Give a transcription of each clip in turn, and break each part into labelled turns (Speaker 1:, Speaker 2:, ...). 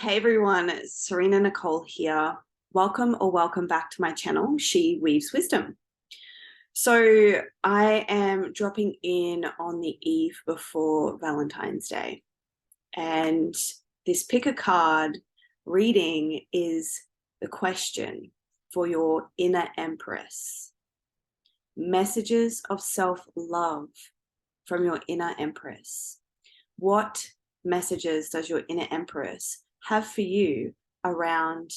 Speaker 1: Hey everyone, Serena Nicole here. Welcome or welcome back to my channel, She Weaves Wisdom. So I am dropping in on the eve before Valentine's Day, and this pick a card reading is the question for your inner empress. Messages of self-love from your inner empress. What messages does your inner empress have for you around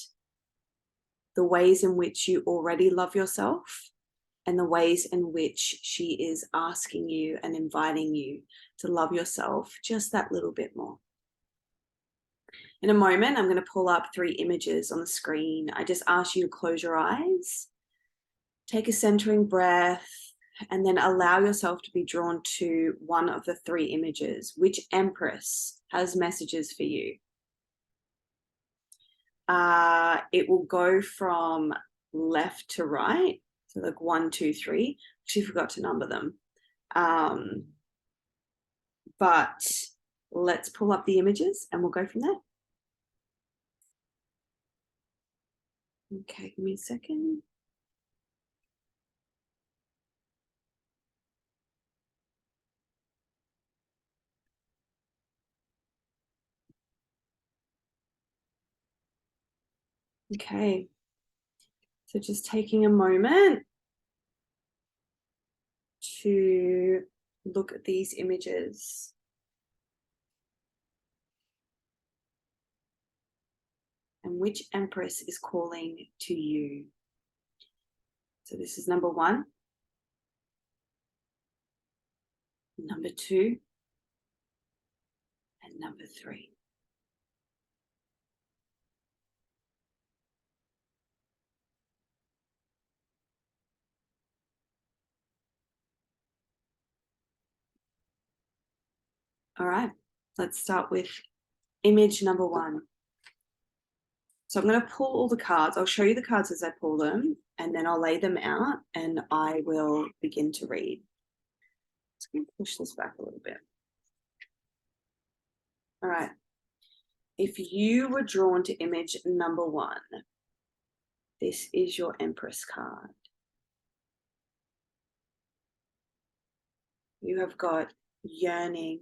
Speaker 1: the ways in which you already love yourself and the ways in which she is asking you and inviting you to love yourself just that little bit more? In a moment, I'm going to pull up 3 images on the screen. I just ask you to close your eyes, take a centering breath, and then allow yourself to be drawn to one of the 3 images. Which empress has messages for you? It will go from left to right, so like 1, 2, 3. Actually forgot to number them, but let's pull up the images and we'll go from there. Okay, give me a second. Okay, so just taking a moment to look at these images. And which empress is calling to you? So this is number 1, number 2, and number 3. All right, let's start with image number 1. So I'm going to pull all the cards. I'll show you the cards as I pull them, and then I'll lay them out and I will begin to read. Just going to push this back a little bit. All right. If you were drawn to image number 1, this is your Empress card. You have got yearning.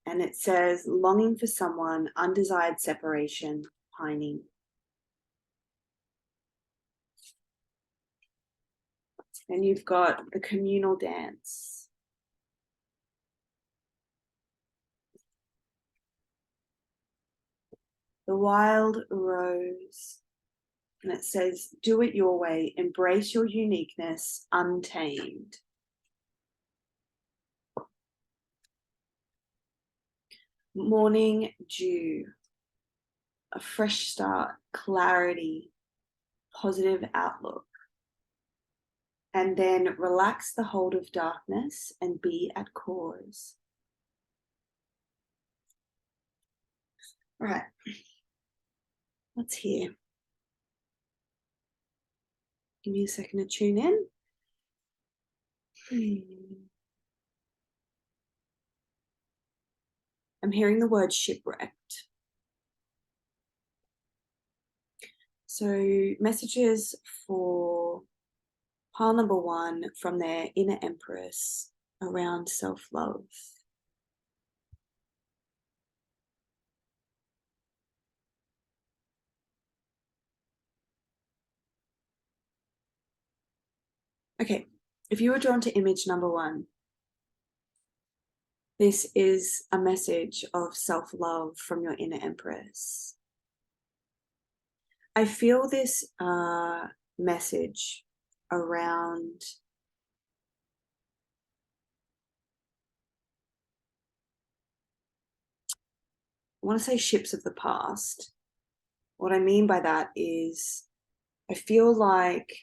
Speaker 1: And it says longing for someone, undesired separation, pining. And you've got the communal dance. The wild rose. And it says, do it your way, embrace your uniqueness, untamed. Morning dew, a fresh start, clarity, positive outlook. And then relax the hold of darkness and be at cause. All right, let's hear. Give me a second to tune in. I'm hearing the word shipwrecked. So messages for pile number 1 from their inner empress around self-love. Okay, if you were drawn to image number 1, this is a message of self-love from your inner empress. I feel this message around I want to say ships of the past. What I mean by that is I feel like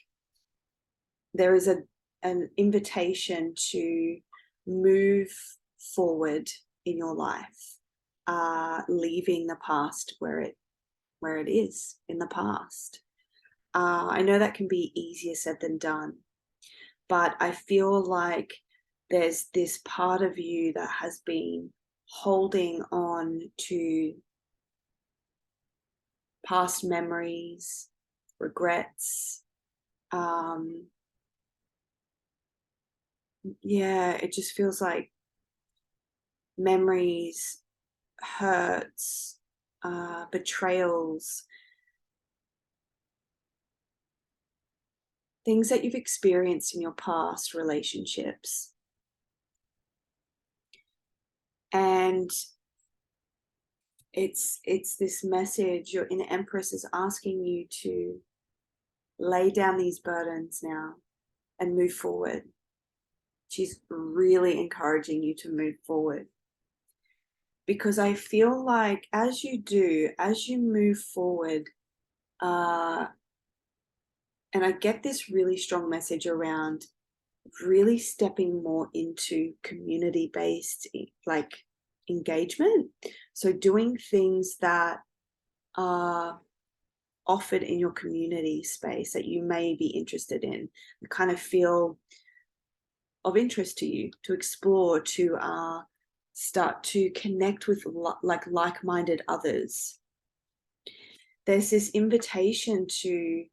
Speaker 1: there is an invitation to move forward in your life, leaving the past where it is in the past. I know that can be easier said than done, but I feel like there's this part of you that has been holding on to past memories, regrets. Yeah, it just feels like memories, hurts, betrayals, things that you've experienced in your past relationships. And it's this message. Your inner Empress is asking you to lay down these burdens now and move forward. She's really encouraging you to move forward, because I feel like as you move forward, and I get this really strong message around really stepping more into community-based like engagement. So doing things that are offered in your community space that you may be interested in, kind of feel of interest to you, to explore, to start to connect with like-minded others. There's this invitation to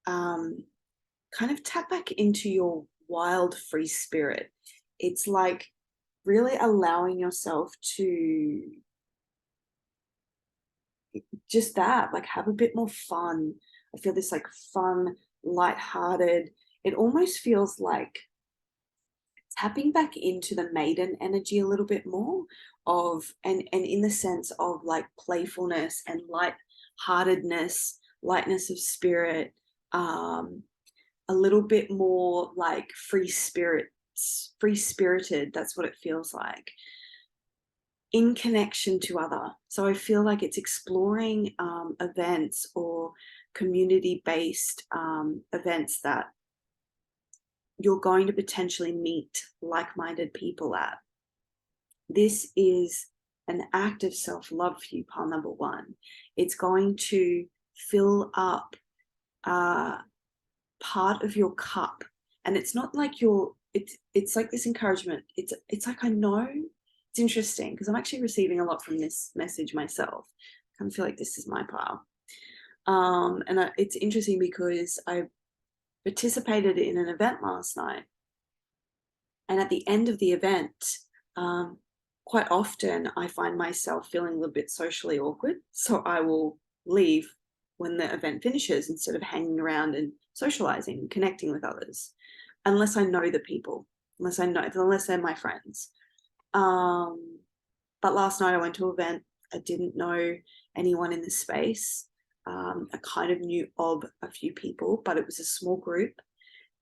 Speaker 1: kind of tap back into your wild free spirit. It's like really allowing yourself to just that, like have a bit more fun. I feel this like fun, lighthearted. It almost feels like tapping back into the maiden energy a little bit more of, and in the sense of like playfulness and lightheartedness, lightness of spirit, a little bit more like free spirited. That's what it feels like, in connection to other. So I feel like it's exploring events or community-based events that you're going to potentially meet like-minded people at. This is an act of self-love for you, pile number one. It's going to fill up part of your cup, and it's not like it's like this encouragement. It's like, I know it's interesting because I'm actually receiving a lot from this message myself. I kind of feel like this is my pile. It's interesting because I participated in an event last night, and at the end of the event, quite often I find myself feeling a little bit socially awkward, so I will leave when the event finishes instead of hanging around and socializing and connecting with others, unless I know the people, unless they're my friends. But last night I went to an event. I didn't know anyone in the space. I kind of knew of a few people, but it was a small group.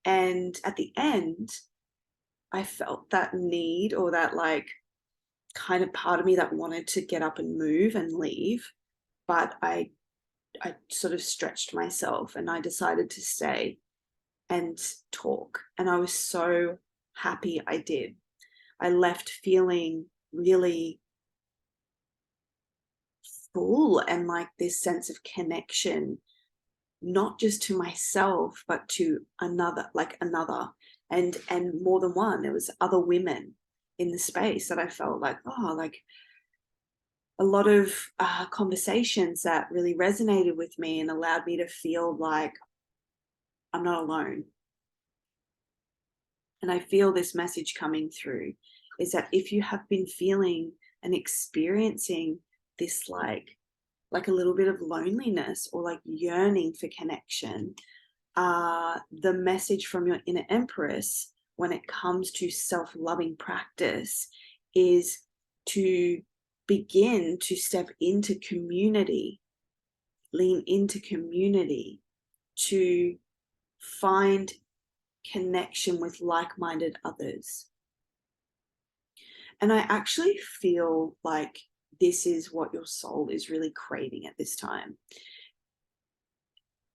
Speaker 1: And at the end, I felt that need, or that like kind of part of me that wanted to get up and move and leave. But I sort of stretched myself and I decided to stay and talk. And I was so happy I did. I left feeling really full and like this sense of connection, not just to myself, but to another, and more than one. There was other women in the space that I felt like, oh, like a lot of conversations that really resonated with me and allowed me to feel like I'm not alone. And I feel this message coming through is that if you have been feeling and experiencing this like a little bit of loneliness or like yearning for connection, the message from your inner Empress when it comes to self-loving practice is to begin to step into community, lean into community, to find connection with like-minded others. And I actually feel like this is what your soul is really craving at this time.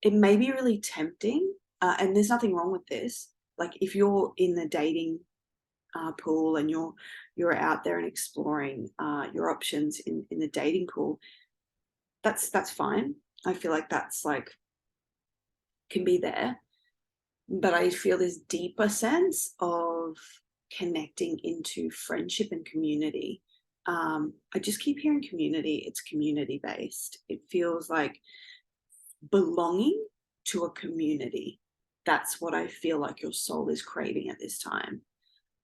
Speaker 1: It may be really tempting, and there's nothing wrong with this. Like if you're in the dating pool and you're out there and exploring your options in the dating pool, that's fine. I feel like that's like can be there. But I feel this deeper sense of connecting into friendship and community I just keep hearing community. It's community based. It feels like belonging to a community. That's what I feel like your soul is craving at this time.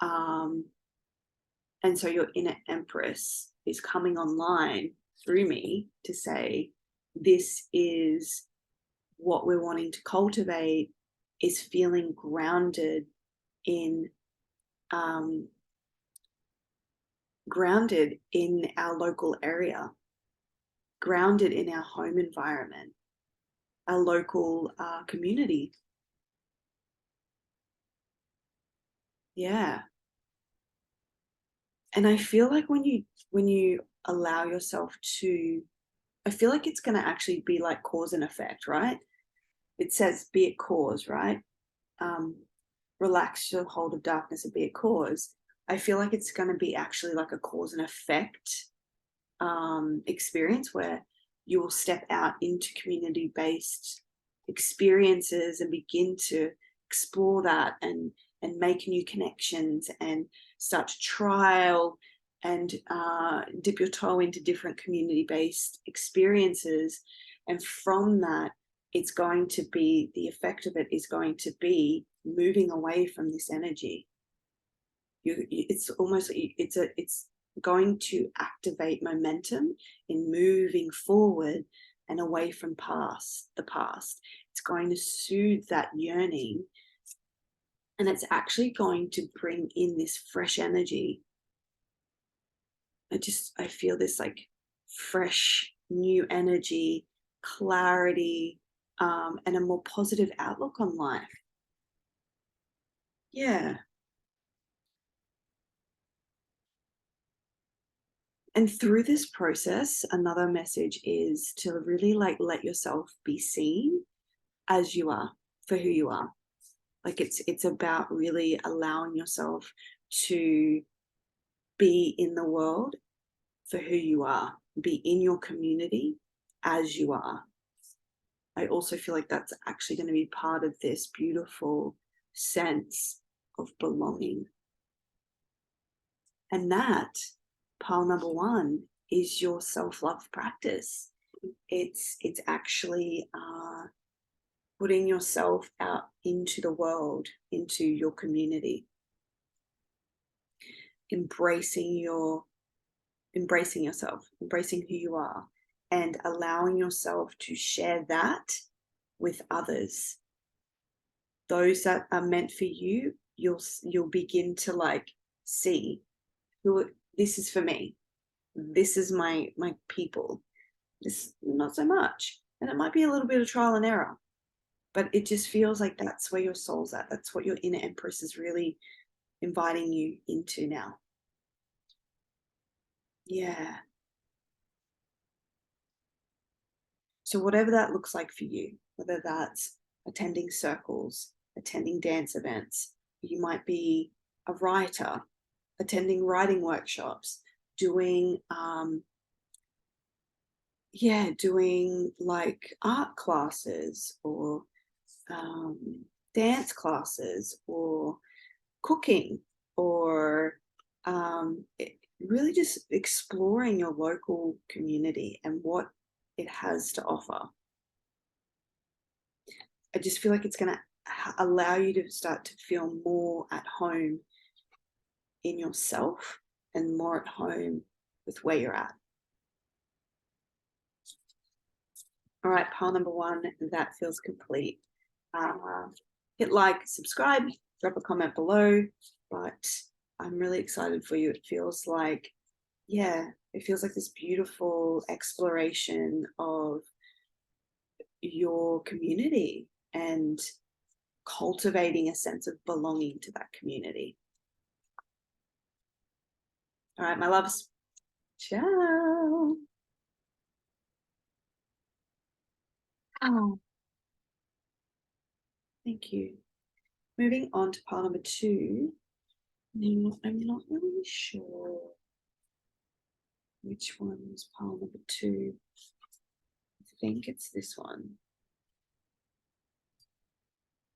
Speaker 1: And so your inner empress is coming online through me to say, this is what we're wanting to cultivate, is feeling grounded in our local area, grounded in our home environment, our local community. Yeah. And I feel like when you allow yourself to, I feel like it's going to actually be like cause and effect, right? It says be it cause, right? Relax your hold of darkness and be it cause. I feel like it's going to be actually like a cause and effect experience where you will step out into community-based experiences and begin to explore that and make new connections and start to trial and dip your toe into different community-based experiences. And from that, it's going to be, the effect of it is going to be moving away from this energy. It's almost, it's going to activate momentum in moving forward and away from the past. It's going to soothe that yearning, and it's actually going to bring in this fresh energy. I feel this like fresh new energy, clarity, and a more positive outlook on life. Yeah. And through this process, another message is to really like let yourself be seen as you are, for who you are. Like it's about really allowing yourself to be in the world for who you are, be in your community as you are. I also feel like that's actually going to be part of this beautiful sense of belonging. And that, pile number one, is your self-love practice. It's actually putting yourself out into the world, into your community, embracing yourself, embracing who you are, and allowing yourself to share that with others. Those that are meant for you, you'll begin to like see who, this is for me. This is my people. This not so much. And it might be a little bit of trial and error, but it just feels like that's where your soul's at. That's what your inner empress is really inviting you into now. Yeah. So whatever that looks like for you, whether that's attending circles, attending dance events, you might be a writer, attending writing workshops, doing doing like art classes or dance classes or cooking or really just exploring your local community and what it has to offer. I just feel like it's going to allow you to start to feel more at home in yourself and more at home with where you're at. All right, pile number one, that feels complete. Hit like, subscribe, drop a comment below, but I'm really excited for you. It feels like, it feels like this beautiful exploration of your community and cultivating a sense of belonging to that community. All right, my loves. Ciao. Oh, thank you. Moving on to pile number two. I'm not really sure which one was pile number two. I think it's this one.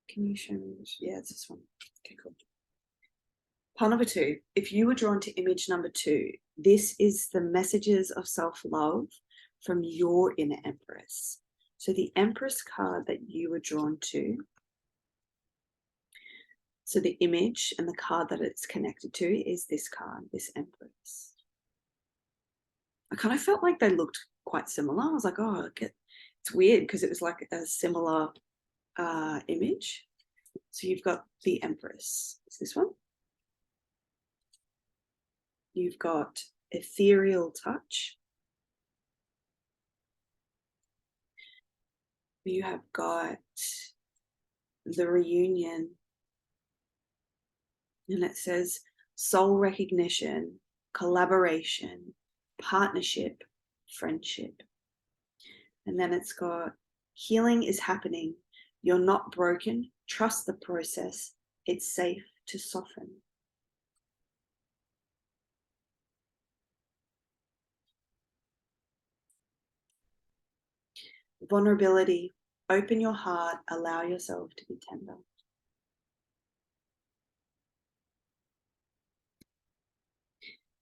Speaker 1: Can you show me which? Yeah, it's this one. Okay, cool. Pile number two. If you were drawn to image number two, this is the messages of self-love from your inner Empress. So the Empress card that you were drawn to, so the image and the card that it's connected to is this card, this Empress. I kind of felt like they looked quite similar. I was like, oh, it's weird because it was like a similar image. So you've got the Empress. Is this one? You've got ethereal touch. You have got the reunion. And it says soul recognition, collaboration, partnership, friendship. And then it's got healing is happening. You're not broken. Trust the process. It's safe to soften. Vulnerability. Open your heart. Allow yourself to be tender.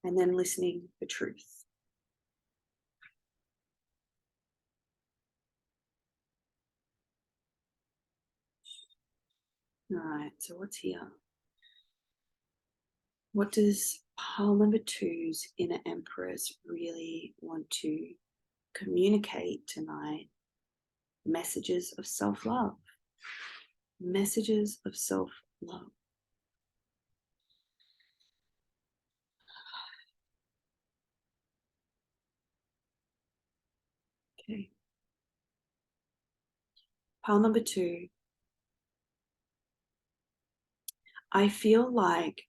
Speaker 1: And then listening for truth. All right, so what's here? What does pile number 2's inner Empress really want to communicate tonight? Messages of self-love. Messages of self-love. Okay. Pile number 2. I feel like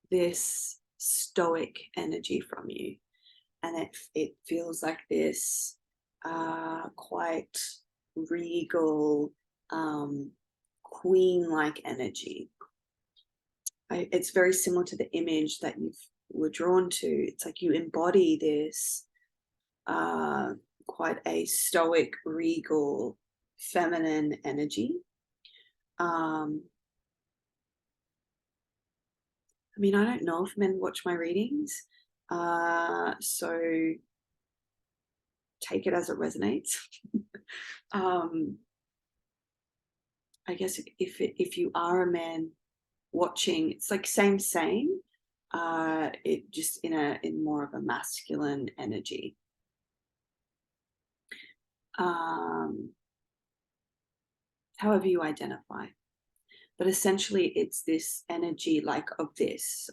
Speaker 1: this stoic energy from you, and it feels like this quite regal, queen-like energy. It's very similar to the image that you were drawn to. It's like you embody this quite a stoic, regal, feminine energy. I mean, I don't know if men watch my readings, so take it as it resonates. I guess if you are a man watching, it's like same, it just in more of a masculine energy. However you identify. But essentially it's this energy like of this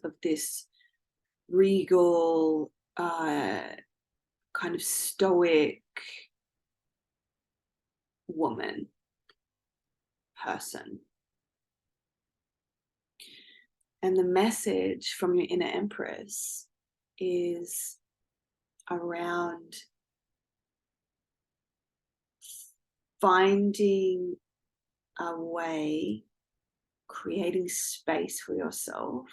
Speaker 1: regal, kind of stoic woman, person. And the message from your inner Empress is around finding a way, creating space for yourself.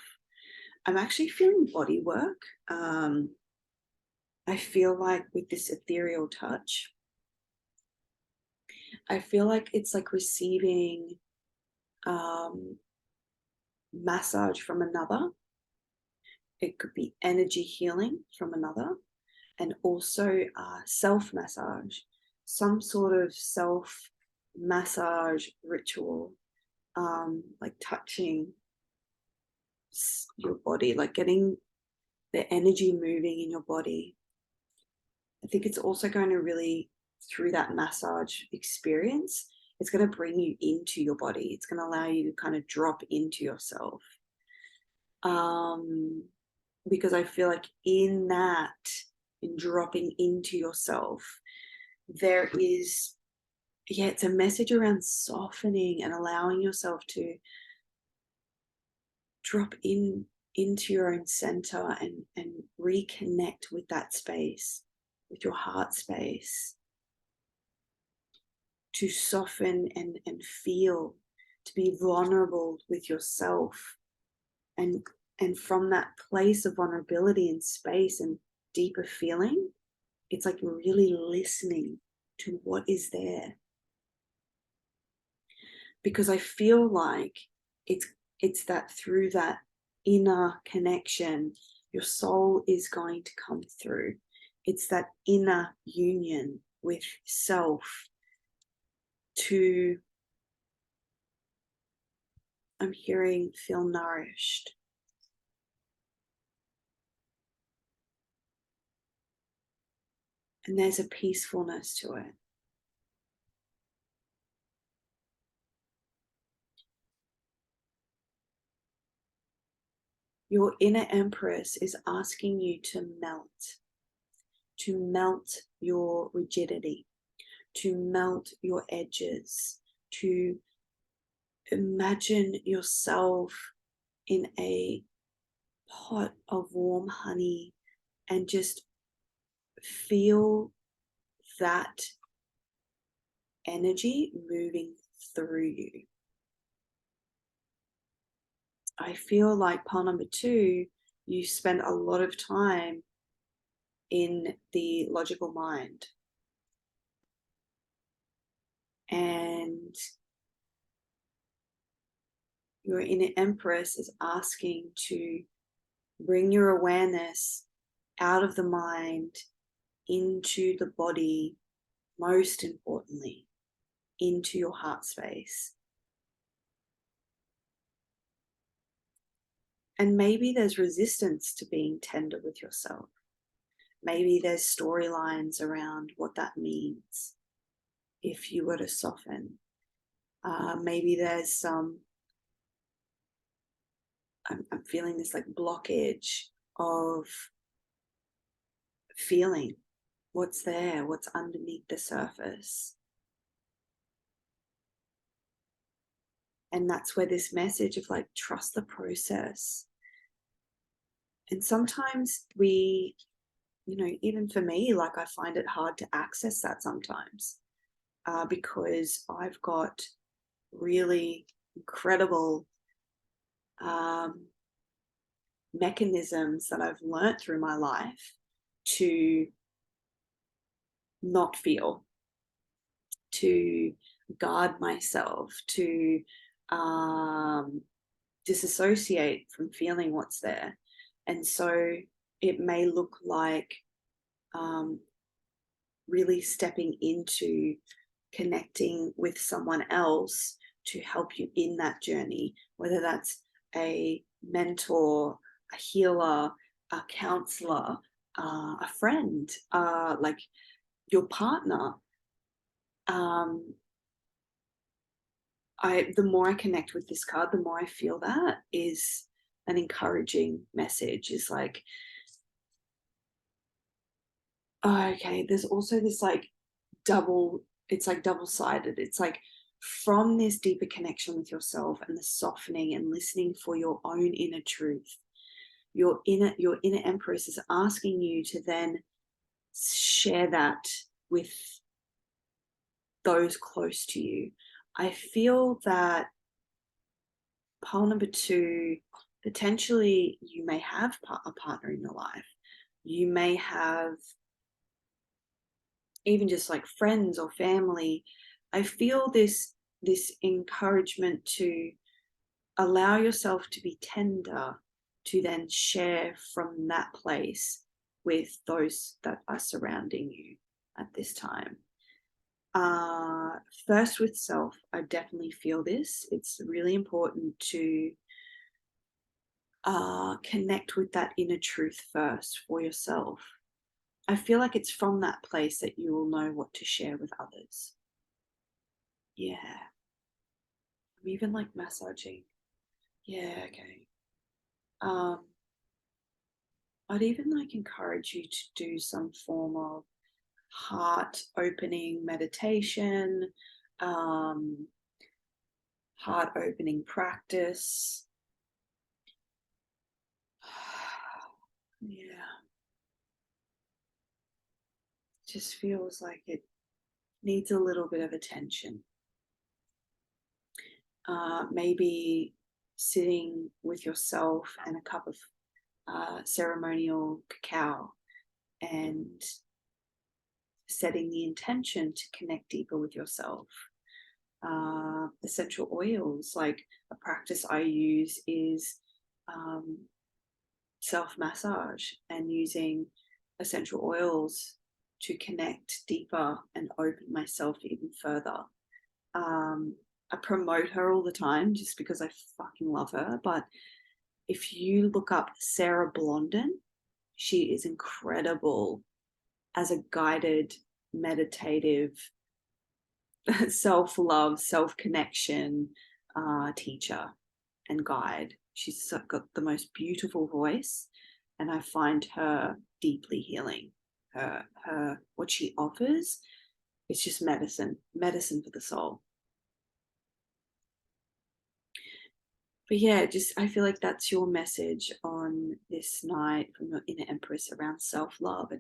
Speaker 1: I'm actually feeling body work. I feel like with this ethereal touch, I feel like it's like receiving massage from another. It could be energy healing from another, and also self-massage, some sort of self-massage ritual, like touching your body, like getting the energy moving in your body. I think it's also going to really, through that massage experience, it's going to bring you into your body. It's going to allow you to kind of drop into yourself. Because I feel like in dropping into yourself, there is, it's a message around softening and allowing yourself to drop into your own center and reconnect with that space, with your heart space, to soften and feel, to be vulnerable with yourself, and from that place of vulnerability and space and deeper feeling, it's like really listening to what is there. Because I feel like it's that through that inner connection Your soul is going to come through. It's that inner union with self to, I'm hearing, feel nourished. And there's a peacefulness to it. Your inner Empress is asking you to melt your rigidity, to melt your edges, to imagine yourself in a pot of warm honey and just feel that energy moving through you. I feel like pile number 2, you spend a lot of time in the logical mind. And your inner Empress is asking to bring your awareness out of the mind into the body, most importantly, into your heart space. And maybe there's resistance to being tender with yourself. Maybe there's storylines around what that means if you were to soften. Maybe there's some, I'm feeling this like blockage of feeling what's there, what's underneath the surface. And that's where this message of like, trust the process. And sometimes we, even for me, like I find it hard to access that sometimes because I've got really incredible mechanisms that I've learned through my life to not feel, to guard myself, to disassociate from feeling what's there. And so it may look like really stepping into connecting with someone else to help you in that journey, whether that's a mentor, a healer, a counselor, a friend, like your partner. The more I connect with this card, the more I feel that is an encouraging message. Is like, oh, okay, there's also this like it's like double-sided. It's like from this deeper connection with yourself and the softening and listening for your own inner truth, your inner Empress is asking you to then share that with those close to you. I feel that pile number 2, potentially you may have a partner in your life. You may have even just like friends or family. I feel this encouragement to allow yourself to be tender, to then share from that place with those that are surrounding you at this time. First with self, I definitely feel this. It's really important to connect with that inner truth first for yourself. I feel like it's from that place that you will know what to share with others. Yeah. I'm even like massaging. Yeah, okay. I'd even like encourage you to do some form of heart opening meditation, heart opening practice. Yeah. Just feels like it needs a little bit of attention. Maybe sitting with yourself and a cup of ceremonial cacao and setting the intention to connect deeper with yourself. Essential oils, like a practice I use is self-massage and using essential oils to connect deeper and open myself even further. I promote her all the time just because I fucking love her. But if you look up Sarah Blondin, she is incredible as a guided, meditative, self-love, self-connection teacher and guide. She's got the most beautiful voice, and I find her deeply healing. Her what she offers, it's just medicine for the soul. But yeah, just I feel like that's your message on this night from your inner Empress around self-love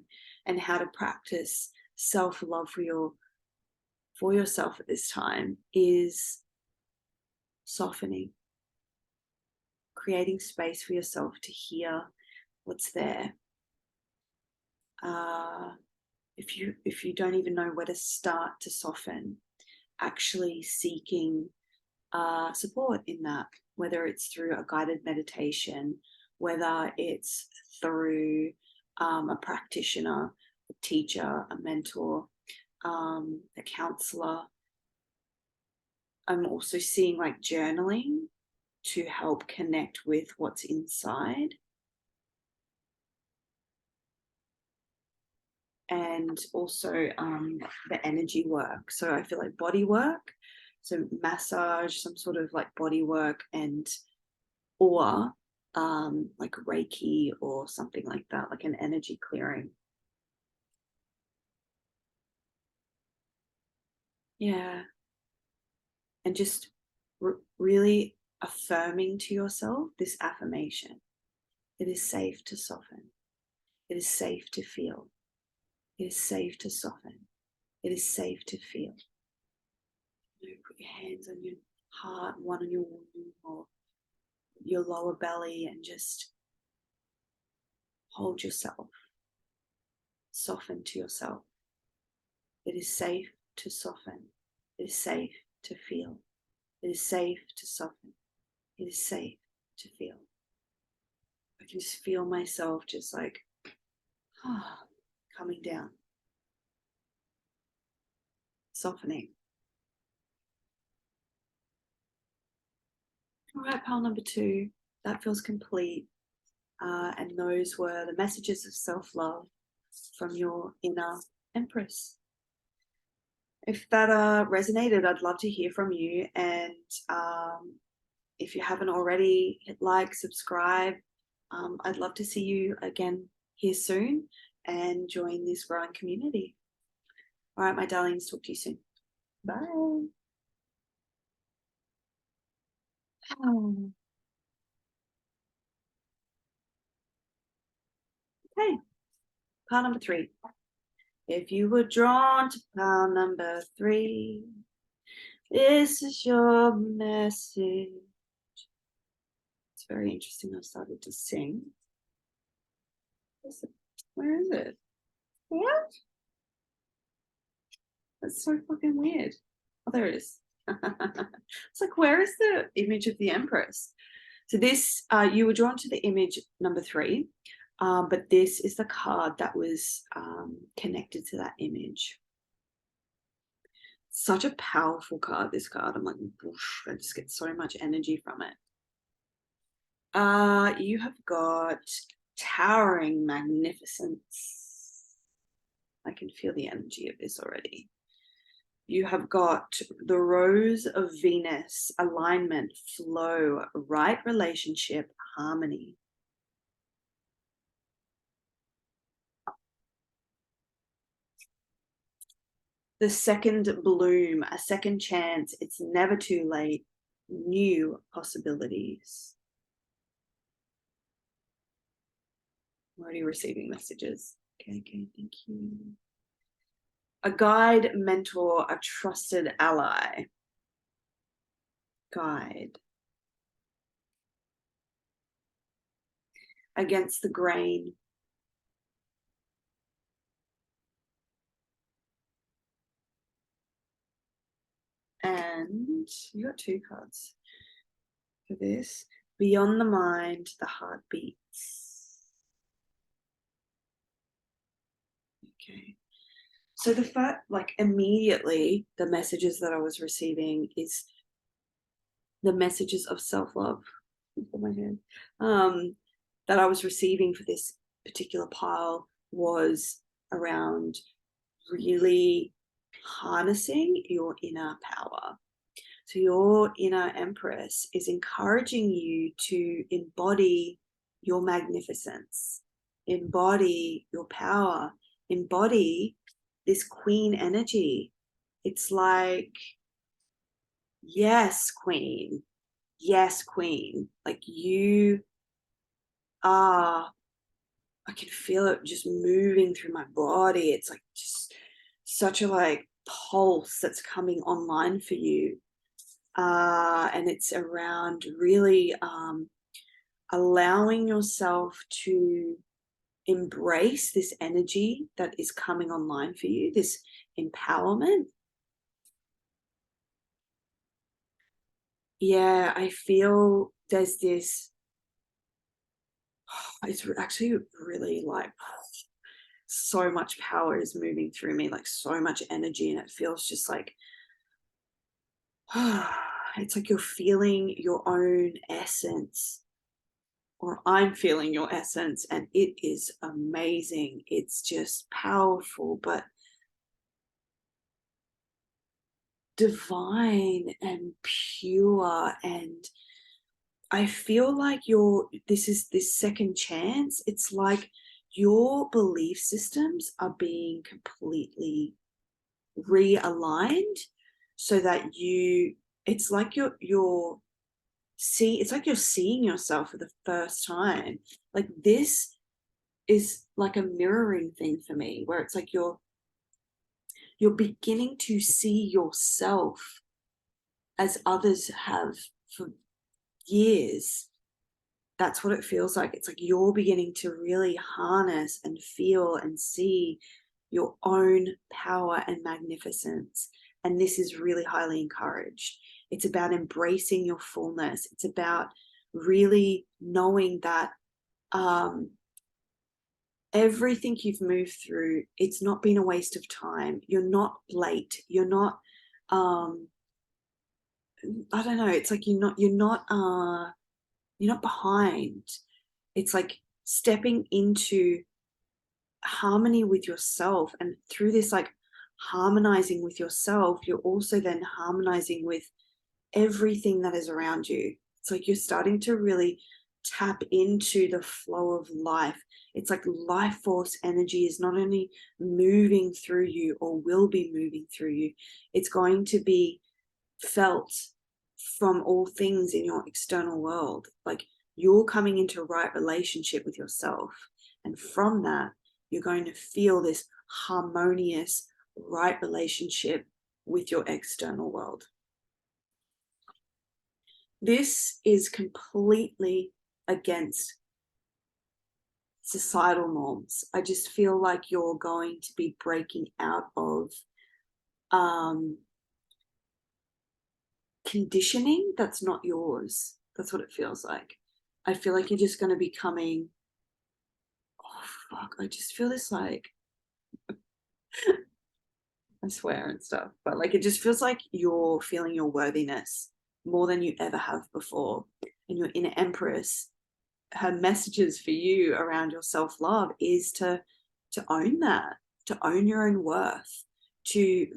Speaker 1: and how to practice self-love for yourself at this time is softening, creating space for yourself to hear what's there. If you don't even know where to start to soften, actually seeking support in that, whether it's through a guided meditation, whether it's through a practitioner, a teacher, a mentor, a counselor. I'm also seeing like journaling to help connect with what's inside. And also the energy work. So I feel like body work, so massage, some sort of like body work, and or like Reiki or something like that, like an energy clearing. Yeah. And just really affirming to yourself this affirmation. It is safe to soften. It is safe to feel. It is safe to soften. It is safe to feel. Put your hands on your heart, one on your womb or your lower belly, and just hold yourself. Soften to yourself. It is safe to soften. It is safe to feel. It is safe to soften. It is safe to feel. I can just feel myself just like coming down, softening. All right, pile number 2, that feels complete. And those were the messages of self-love from your inner Empress. If that resonated, I'd love to hear from you. And if you haven't already, hit like, subscribe. I'd love to see you again here soon and join this growing community. All right, my darlings, talk to you soon. Bye. Okay, pile number 3. If you were drawn to pile number 3, this is your message. It's very interesting. I started to sing. Where is it? What? That's so fucking weird. Oh, there it is. It's like, where is the image of the Empress? So this, you were drawn to the image number 3, but this is the card that was connected to that image. Such a powerful card, this card. I'm like, whoosh, I just get so much energy from it. You have got towering magnificence. I can feel the energy of this already. You have got the Rose of Venus, alignment, flow, right relationship, harmony. The second bloom, a second chance. It's never too late. New possibilities. I'm already receiving messages. Okay, thank you. A guide, mentor, a trusted ally. Guide. Against the grain. And you got 2 cards for this. Beyond the mind, the heart beats. Okay. So the fact, like, immediately the messages that I was receiving is the messages of self-love for my hand, that I was receiving for this particular pile was around really harnessing your inner power. So your inner Empress is encouraging you to embody your magnificence, embody your power, embody this queen energy. It's like, yes, queen. Yes, queen. Like you are, I can feel it just moving through my body. It's like just such a like pulse that's coming online for you. And it's around really allowing yourself to embrace this energy that is coming online for you, this empowerment. Yeah, I feel there's this, it's actually really like so much power is moving through me, like so much energy, and it feels just like, it's like you're feeling your own essence, or I'm feeling your essence, and it is amazing. It's just powerful, but divine and pure. And I feel like this second chance. It's like your belief systems are being completely realigned so that it's like it's like you're seeing yourself for the first time. Like this is like a mirroring thing for me, where it's like you're beginning to see yourself as others have for years. That's what it feels like. It's like you're beginning to really harness and feel and see your own power and magnificence. And this is really highly encouraged. It's about embracing your fullness. It's about really knowing that everything you've moved through, it's not been a waste of time. You're not late. You're not, I don't know. It's like you're not behind. It's like stepping into harmony with yourself, and through this like harmonizing with yourself, you're also then harmonizing with everything that is around you. It's like you're starting to really tap into the flow of life. It's like life force energy is not only moving through you or will be moving through you, it's going to be felt from all things in your external world. Like you're coming into right relationship with yourself, and from that you're going to feel this harmonious right relationship with your external world. This is completely against societal norms. I just feel like you're going to be breaking out of conditioning that's not yours. That's what it feels like. I feel like you're just going to be coming, oh fuck, I just feel this like, I swear and stuff, but like it just feels like you're feeling your worthiness more than you ever have before. And your inner Empress, her messages for you around your self-love is to own that, to own your own worth, to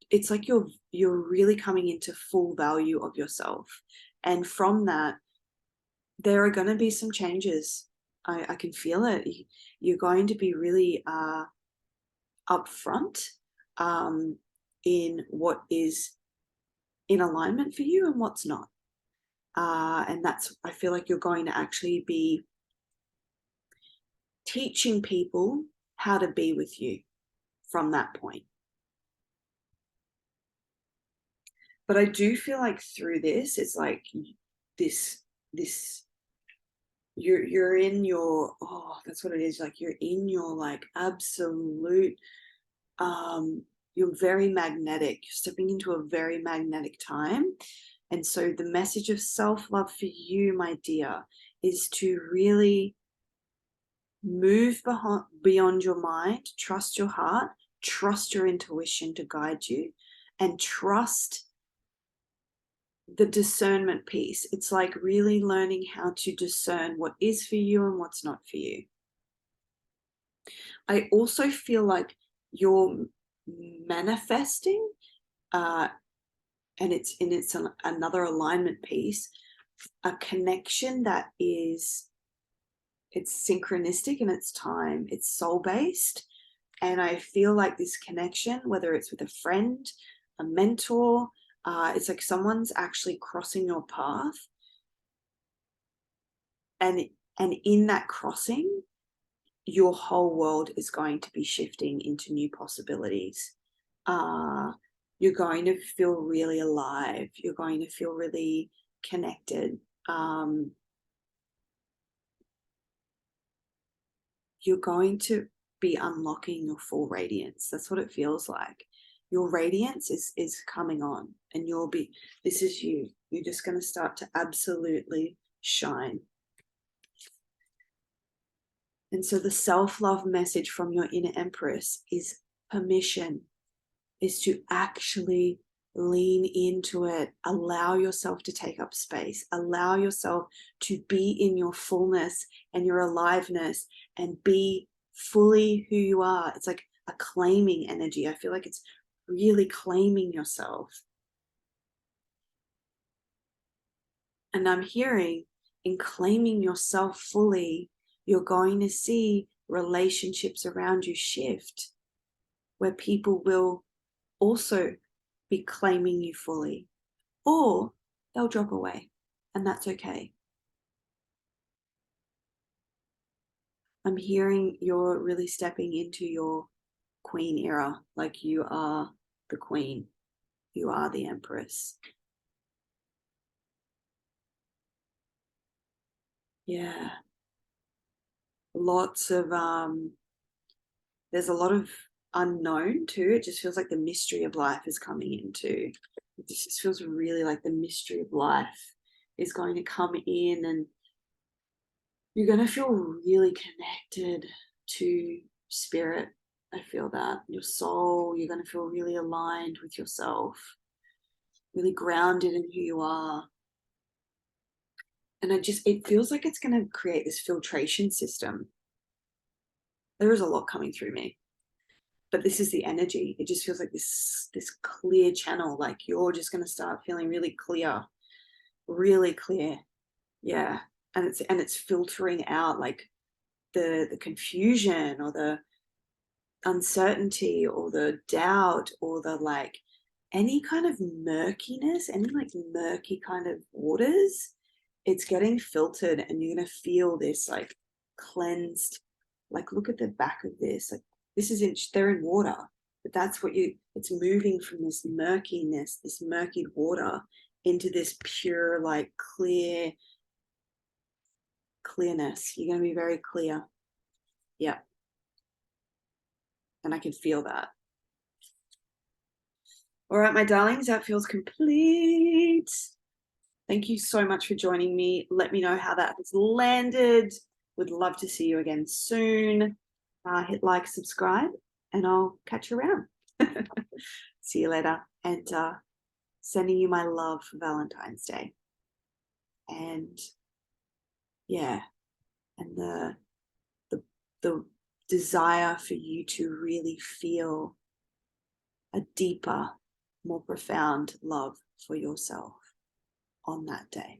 Speaker 1: it's like you're really coming into full value of yourself. And from that, there are going to be some changes. I can feel it. You're going to be really upfront in what is in alignment for you and what's not. And I feel like you're going to actually be teaching people how to be with you from that point. But I do feel like through this, it's like this you're in your, oh, that's what it is. Like you're in your like absolute, you're very magnetic. You're stepping into a very magnetic time. And so the message of self-love for you, my dear, is to really Move beyond your mind, trust your heart, trust your intuition to guide you, and trust the discernment piece. It's like really learning how to discern what is for you and what's not for you. I also feel like you're manifesting, and it's another alignment piece, a connection that is, it's synchronistic in its time, it's soul-based. And I feel like this connection, whether it's with a friend, a mentor, it's like someone's actually crossing your path. And in that crossing, your whole world is going to be shifting into new possibilities. You're going to feel really alive. You're going to feel really connected. You're going to be unlocking your full radiance. That's what it feels like. Your radiance is coming on, and this is you. You're just going to start to absolutely shine. And so the self-love message from your inner Empress is permission, is to actually lean into it. Allow yourself to take up space. Allow yourself to be in your fullness and your aliveness and be fully who you are. It's like a claiming energy. I feel like it's really claiming yourself. And I'm hearing, in claiming yourself fully, you're going to see relationships around you shift, where people will also be claiming you fully, or they'll drop away, and that's okay. I'm hearing you're really stepping into your queen era, like you are the queen, you are the empress. Yeah. Lots of there's a lot of unknown too. It just feels like the mystery of life is coming into. It just feels really like the mystery of life is going to come in, and you're going to feel really connected to spirit. I feel that. Your soul, you're going to feel really aligned with yourself, really grounded in who you are. And it feels like it's going to create this filtration system. There is a lot coming through me, but this is the energy. It just feels like this clear channel, like you're just going to start feeling really clear, really clear. Yeah. And it's filtering out like the confusion or the uncertainty or the doubt or the like any kind of murkiness, any like murky kind of waters. It's getting filtered, and you're going to feel this like cleansed. Like, look at the back of this. Like, this is they're in water, but that's what it's moving from this murkiness, this murky water, into this pure, like clearness. You're going to be very clear. Yeah. And I can feel that. All right, my darlings, that feels complete. Thank you so much for joining me. Let me know how that has landed. Would love to see you again soon. Hit like, subscribe, and I'll catch you around. See you later. And sending you my love for Valentine's Day. And yeah, and the desire for you to really feel a deeper, more profound love for yourself on that day.